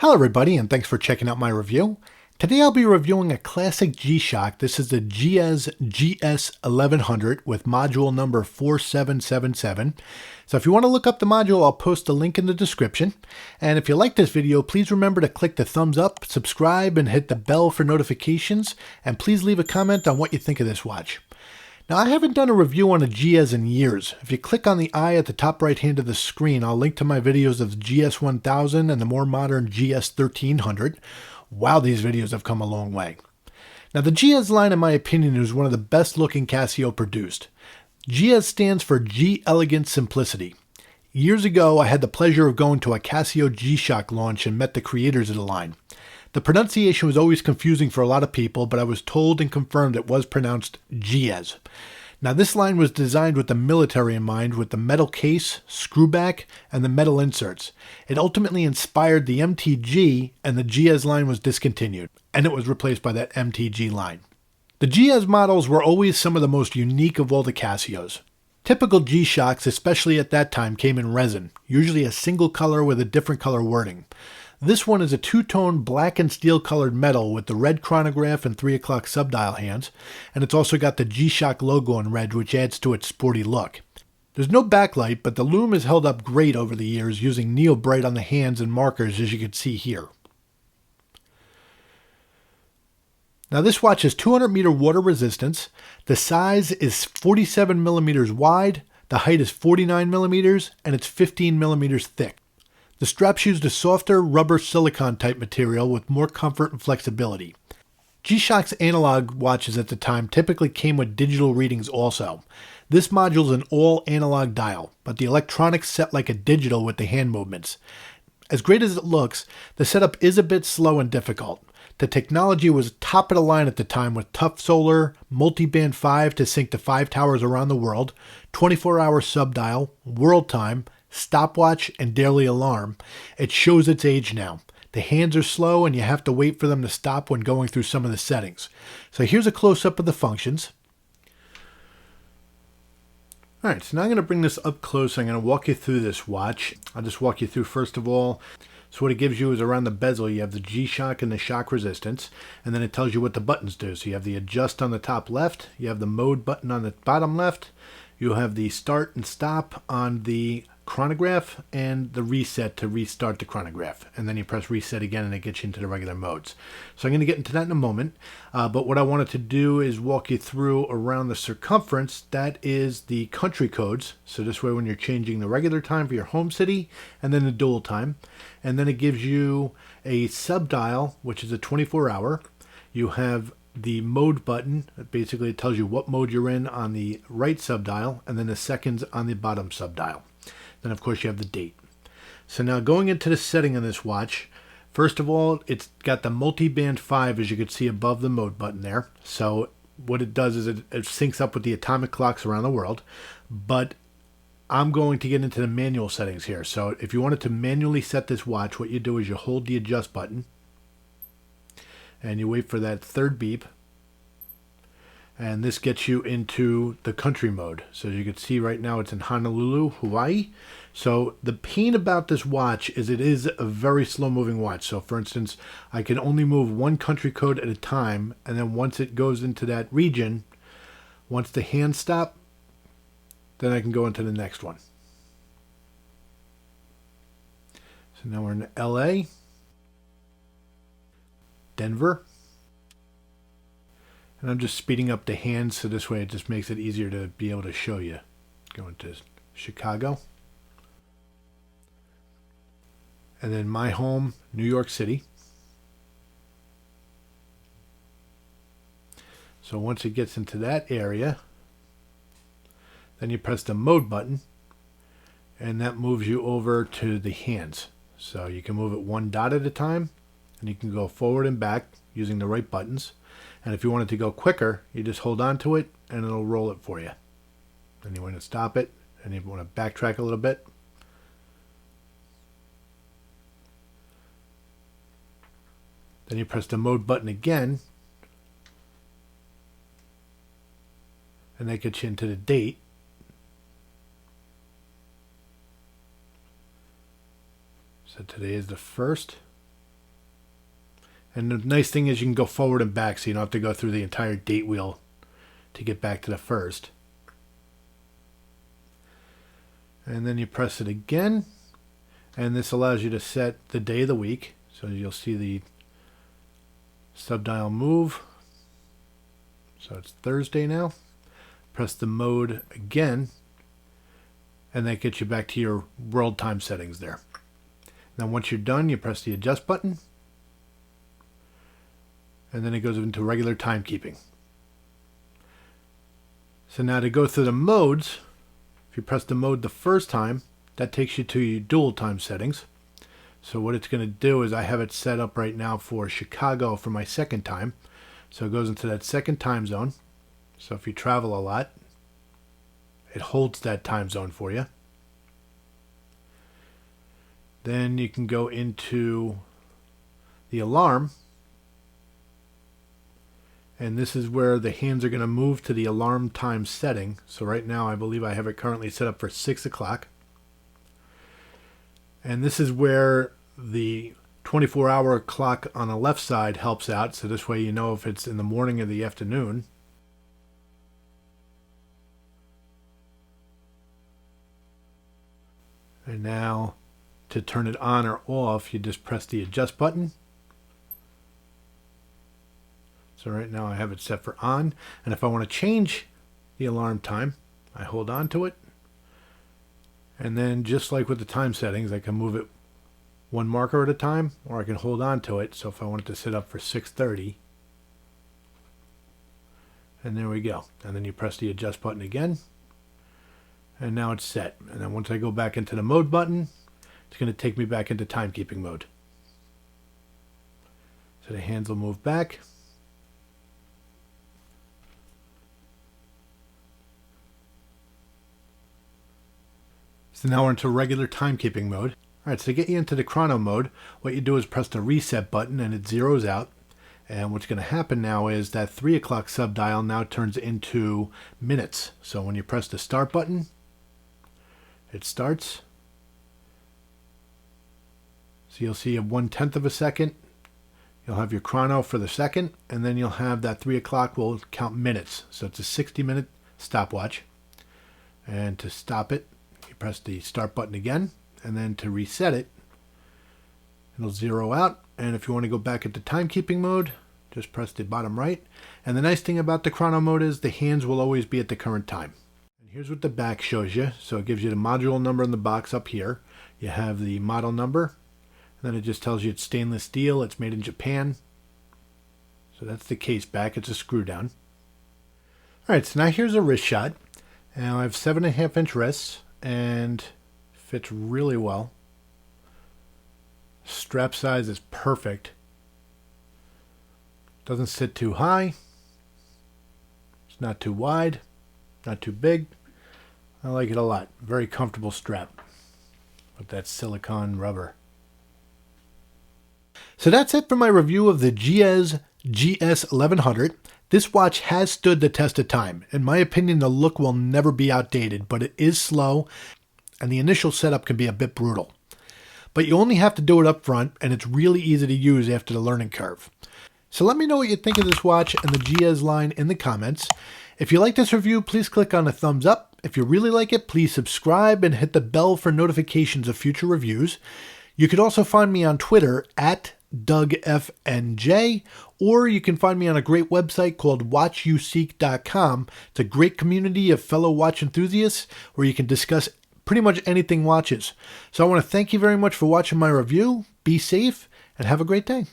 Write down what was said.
Hello everybody, and thanks for checking out my review. Today I'll be reviewing a classic G-Shock. This is the Giez GS1100 with module number 4777. So if you want to look up the module, I'll post a link in the description. And if you like this video, please remember to click the thumbs up, subscribe, and hit the bell for notifications. And please leave a comment on what you think of this watch. Now, I haven't done a review on a Giez in years. If you click on the eye at the top right hand of the screen, I'll link to my videos of the GS1000 and the more modern GS1300. Wow, these videos have come a long way. Now, the Giez line, in my opinion, is one of the best looking Casio produced. Giez stands for G Elegant Simplicity. Years ago, I had the pleasure of going to a Casio G-Shock launch and met the creators of the line. The pronunciation was always confusing for a lot of people, but I was told and confirmed it was pronounced Giez. Now, this line was designed with the military in mind, with the metal case, screwback, and the metal inserts. It ultimately inspired the MTG, and the Giez line was discontinued, and it was replaced by that MTG line. The Giez models were always some of the most unique of all the Casios. Typical G-Shocks, especially at that time, came in resin, usually a single color with a different color wording. This one is a two-tone black and steel colored metal with the red chronograph and 3 o'clock subdial hands, and it's also got the G-Shock logo in red, which adds to its sporty look. There's no backlight, but the lume has held up great over the years using neo-bright on the hands and markers, as you can see here. Now, this watch has 200 meter water resistance. The size is 47 millimeters wide, the height is 49 millimeters, and it's 15 millimeters thick. The straps used a softer rubber silicone type material with more comfort and flexibility. G-Shock's analog watches at the time typically came with digital readings also. This module is an all analog dial, but the electronics set like a digital with the hand movements. As great as it looks, the setup is a bit slow and difficult. The technology was top of the line at the time with tough solar, multi-band 5 to sync to 5 towers around the world, 24-hour subdial, world time, stopwatch, and daily alarm. It shows its age now. The hands are slow and you have to wait for them to stop when going through some of the settings. So here's a close-up of the functions. Alright, so now I'm going to bring this up close. I'm going to walk you through this watch. I'll just walk you through first of all. So what it gives you is around the bezel you have the G-Shock and the shock resistance, and then it tells you what the buttons do. So you have the adjust on the top left, you have the mode button on the bottom left, you have the start and stop on the chronograph, and the reset to restart the chronograph, and then you press reset again and it gets you into the regular modes. So I'm going to get into that in a moment, but what I wanted to do is walk you through around the circumference. That is the country codes, so this way when you're changing the regular time for your home city and then the dual time, and then it gives you a subdial, which is a 24-hour. You have the mode button. Basically it tells you what mode you're in on the right subdial, and then the seconds on the bottom subdial. Then, of course, you have the date. So now going into the setting on this watch, first of all, it's got the multi-band 5, as you can see above the mode button there. So what it does is it syncs up with the atomic clocks around the world. But I'm going to get into the manual settings here. So if you wanted to manually set this watch, what you do is you hold the adjust button and you wait for that third beep. And this gets you into the country mode. So as you can see right now, it's in Honolulu, Hawaii. So the pain about this watch is it is a very slow moving watch. So for instance, I can only move one country code at a time. And then once it goes into that region, once the hands stop, then I can go into the next one. So now we're in LA, Denver. And I'm just speeding up the hands so this way it just makes it easier to be able to show you. Going to Chicago. And then my home, New York City. So once it gets into that area, then you press the mode button and that moves you over to the hands. So you can move it one dot at a time and you can go forward and back using the right buttons. And if you want it to go quicker, you just hold on to it and it'll roll it for you. Then you want to stop it and you want to backtrack a little bit. Then you press the mode button again and that gets you into the date. So today is the 1st And the nice thing is you can go forward and back, so you don't have to go through the entire date wheel to get back to the first. And then you press it again, and this allows you to set the day of the week. So you'll see the subdial move. So it's Thursday now. Press the mode again, and that gets you back to your world time settings there. Now once you're done, you press the adjust button, and then it goes into regular timekeeping. So now to go through the modes, if you press the mode the first time, that takes you to your dual time settings. So what it's going to do is I have it set up right now for Chicago for my second time. So it goes into that second time zone. So if you travel a lot, it holds that time zone for you. Then you can go into the alarm. And this is where the hands are going to move to the alarm time setting. So right now I believe I have it currently set up for 6 o'clock. And this is where the 24-hour clock on the left side helps out. So this way you know if it's in the morning or the afternoon. And now to turn it on or off, you just press the adjust button. So right now I have it set for on. And if I want to change the alarm time, I hold on to it. And then just like with the time settings, I can move it one marker at a time, or I can hold on to it. So if I want it to set up for 6:30, and there we go. And then you press the adjust button again, and now it's set. And then once I go back into the mode button, it's going to take me back into timekeeping mode. So the hands will move back. So now we're into regular timekeeping mode. Alright, so to get you into the chrono mode, what you do is press the reset button and it zeroes out. And what's going to happen now is that 3 o'clock subdial now turns into minutes. So when you press the start button, it starts. So you'll see a 1/10 of a second. You'll have your chrono for the second, and then you'll have that 3 o'clock will count minutes. So it's a 60-minute stopwatch. And to stop it, you press the start button again, and then to reset it, it'll zero out. And if you want to go back into timekeeping mode, just press the bottom right. And the nice thing about the chrono mode is the hands will always be at the current time. And here's what the back shows you. So it gives you the module number in the box up here. You have the model number, and then it just tells you it's stainless steel, it's made in Japan. So that's the case back, it's a screw down. Alright, so now here's a wrist shot. Now I have 7.5-inch wrists, and fits really well. Strap size is perfect. Doesn't sit too high. It's not too wide, not too big. I like it a lot. Very comfortable strap with that silicone rubber. So that's it for my review of the Giez GS1100. This watch has stood the test of time. In my opinion, the look will never be outdated, but it is slow, and the initial setup can be a bit brutal. But you only have to do it up front, and it's really easy to use after the learning curve. So let me know what you think of this watch and the Giez line in the comments. If you like this review, please click on the thumbs up. If you really like it, please subscribe and hit the bell for notifications of future reviews. You could also find me on Twitter at DougFNJ, or you can find me on a great website called watchyouseek.com. It's a great community of fellow watch enthusiasts where you can discuss pretty much anything watches. So I want to thank you very much for watching my review. Be safe and have a great day.